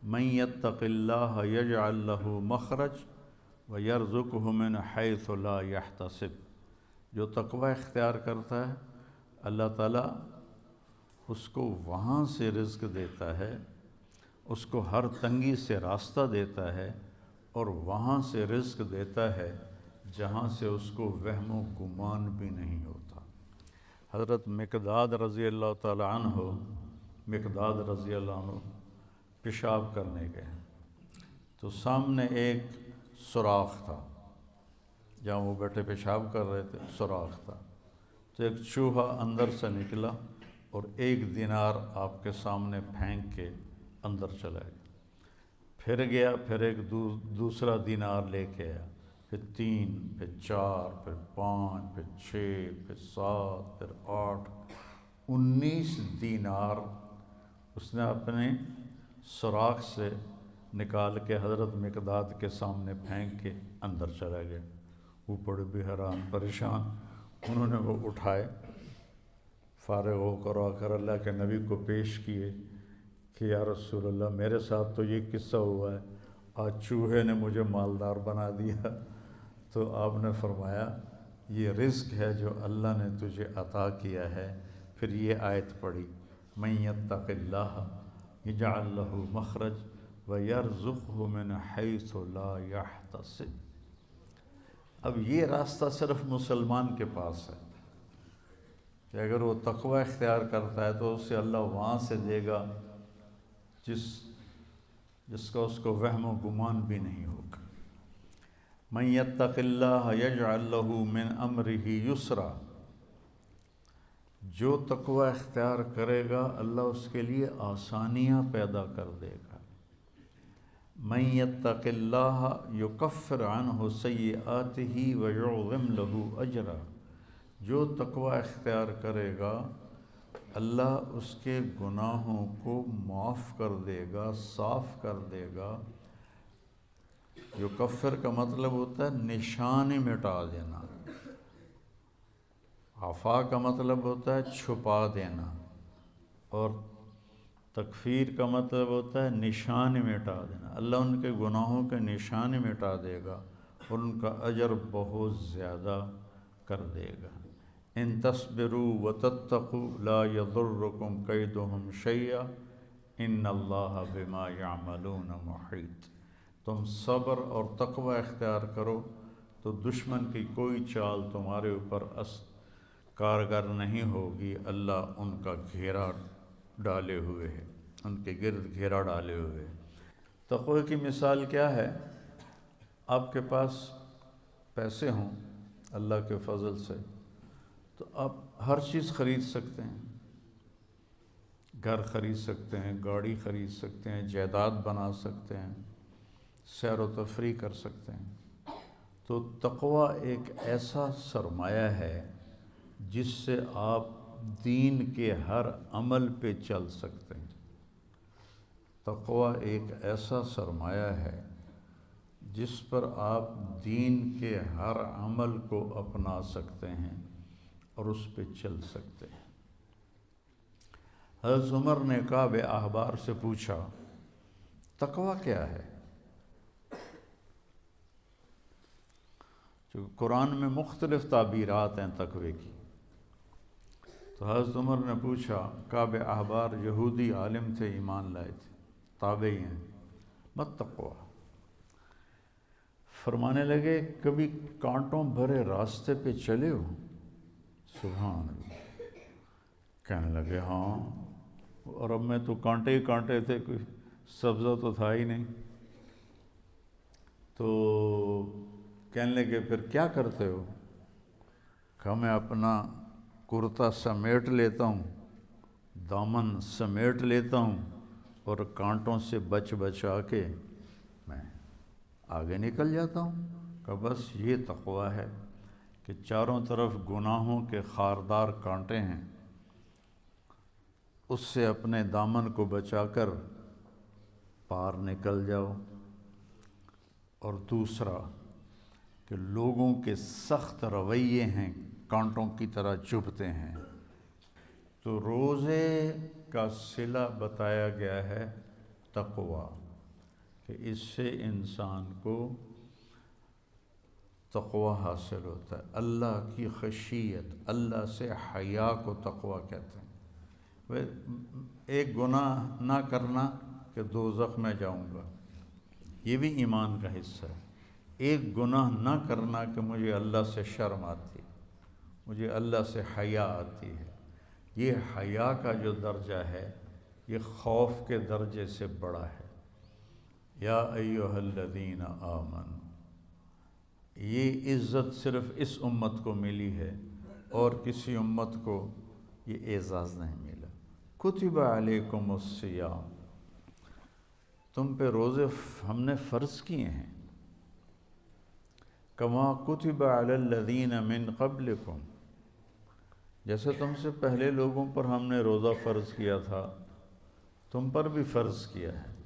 من یتق اللہ یجعل لہ مخرج ویرزقہ من حیث لا یحتسب، جو تقوی اختیار کرتا ہے اللہ تعالیٰ اس کو وہاں سے رزق دیتا ہے، اس کو ہر تنگی سے راستہ دیتا ہے، اور وہاں سے رزق دیتا ہے جہاں سے اس کو وہم و گمان بھی نہیں ہوتا۔ حضرت مقداد رضی اللہ تعالی عنہ پیشاب کرنے گئے تو سامنے ایک سوراخ تھا، جہاں وہ بیٹھے پیشاب کر رہے تھے سوراخ تھا، تو ایک چوہا اندر سے نکلا اور 1 دینار آپ کے سامنے پھینک کے اندر چلا گیا، پھر گیا، پھر ایک دوسرا دینار لے کے آیا، پھر 3، پھر 4، پھر 5، پھر 6، پھر 7، پھر 8، 19 دینار اس نے اپنے سوراخ سے نکال کے حضرت مقداد کے سامنے پھینک کے اندر چلا گیا۔ وہ بڑے بھی حیران پریشان، انہوں نے وہ اٹھائے، فارغ ہو کر آ کر اللہ کے نبی کو پیش کیے کہ یا رسول اللہ میرے ساتھ تو یہ قصہ ہوا ہے، آج چوہے نے مجھے مالدار بنا دیا۔ تو آپ نے فرمایا یہ رزق ہے جو اللہ نے تجھے عطا کیا ہے۔ پھر یہ آیت پڑھی من یتق اللہ یجعل لہ مخرج ویرزقہ من حیث لا یحتسب۔ اب یہ راستہ صرف مسلمان کے پاس ہے کہ اگر وہ تقوی اختیار کرتا ہے تو اسے اللہ وہاں سے دے گا جس کا اس کو وہم و گمان بھی نہیں ہوگا۔ من یتق اللہ یجعل لہ من امرہ یسرا، جو تقوی اختیار کرے گا اللہ اس کے لیے آسانیاں پیدا کر دے گا۔ من یتق اللہ یکفر عنہ سیئاتہ ویعظم لہ اجرا، جو تقوی اختیار کرے گا اللہ اس کے گناہوں کو معاف کر دے گا، صاف کر دے گا۔ یکفر کا مطلب ہوتا ہے نشان مٹا دینا، عفا کا مطلب ہوتا ہے چھپا دینا، اور تکفیر کا مطلب ہوتا ہے نشان مٹا دینا۔ اللہ ان کے گناہوں کے نشان مٹا دے گا اور ان کا اجر بہت زیادہ کر دے گا۔ ان تصبروا وتتقوا لا یضرکم کیدہم شیئا ان اللہ بما یعملون محیط۔ تم صبر اور تقوی اختیار کرو تو دشمن کی کوئی چال تمہارے اوپر کارگر نہیں ہوگی، اللہ ان کا گھیرا ڈالے ہوئے ہے، ان کے گرد گھیرا ڈالے ہوئے ہے۔ تقوی کی مثال کیا ہے؟ آپ کے پاس پیسے ہوں اللہ کے فضل سے تو آپ ہر چیز خرید سکتے ہیں، گھر خرید سکتے ہیں، گاڑی خرید سکتے ہیں، جائیداد بنا سکتے ہیں، سیر و تفریح کر سکتے ہیں۔ تو تقوی ایک ایسا سرمایہ ہے جس سے آپ دین کے ہر عمل پہ چل سکتے ہیں۔ تقوی ایک ایسا سرمایہ ہے جس پر آپ دین کے ہر عمل کو اپنا سکتے ہیں اور اس پہ چل سکتے ہیں۔ حضرت عمر نے کعب احبار سے پوچھا تقوی کیا ہے؟ چونکہ قرآن میں مختلف تعبیرات ہیں تقوی کی، تو حضرت عمر نے پوچھا، کعب احبار یہودی عالم تھے، ایمان لائے تھے، تابعی ہیں، مت تقوی؟ فرمانے لگے کبھی کانٹوں بھرے راستے پہ چلے ہو؟ سبحان اللہ۔ کہنے لگے ہاں، اور اب میں تو کانٹے ہی کانٹے تھے، کوئی سبزہ تو تھا ہی نہیں۔ تو کہنے لگے پھر کیا کرتے ہو؟ کہا میں اپنا کرتا سمیٹ لیتا ہوں، دامن سمیٹ لیتا ہوں، اور کانٹوں سے بچا کے میں آگے نکل جاتا ہوں۔ کہ بس یہ تقوی ہے کہ چاروں طرف گناہوں کے خاردار کانٹے ہیں، اس سے اپنے دامن کو بچا کر پار نکل جاؤ۔ اور دوسرا کہ لوگوں کے سخت رویے ہیں، کانٹوں کی طرح چبھتے ہیں، تو روزے کا صلہ بتایا گیا ہے تقوی، کہ اس سے انسان کو تقوی حاصل ہوتا ہے، اللہ کی خشیت، اللہ سے حیا کو تقوی کہتے ہیں۔ ایک گناہ نہ کرنا کہ دوزخ میں جاؤں گا، یہ بھی ایمان کا حصہ ہے۔ ایک گناہ نہ کرنا کہ مجھے اللہ سے شرم آتی ہے، مجھے اللہ سے حیا آتی ہے، یہ حیا کا جو درجہ ہے یہ خوف کے درجے سے بڑا ہے۔ یا ایھا الذین آمنوا، یہ عزت صرف اس امت کو ملی ہے اور کسی امت کو یہ اعزاز نہیں ملا۔ کتب علیکم الصیام، تم پہ روزے ہم نے فرض کیے ہیں، کما کتب علی الذین من قبلکم، جیسے تم سے پہلے لوگوں پر ہم نے روزہ فرض کیا تھا تم پر بھی فرض کیا ہے۔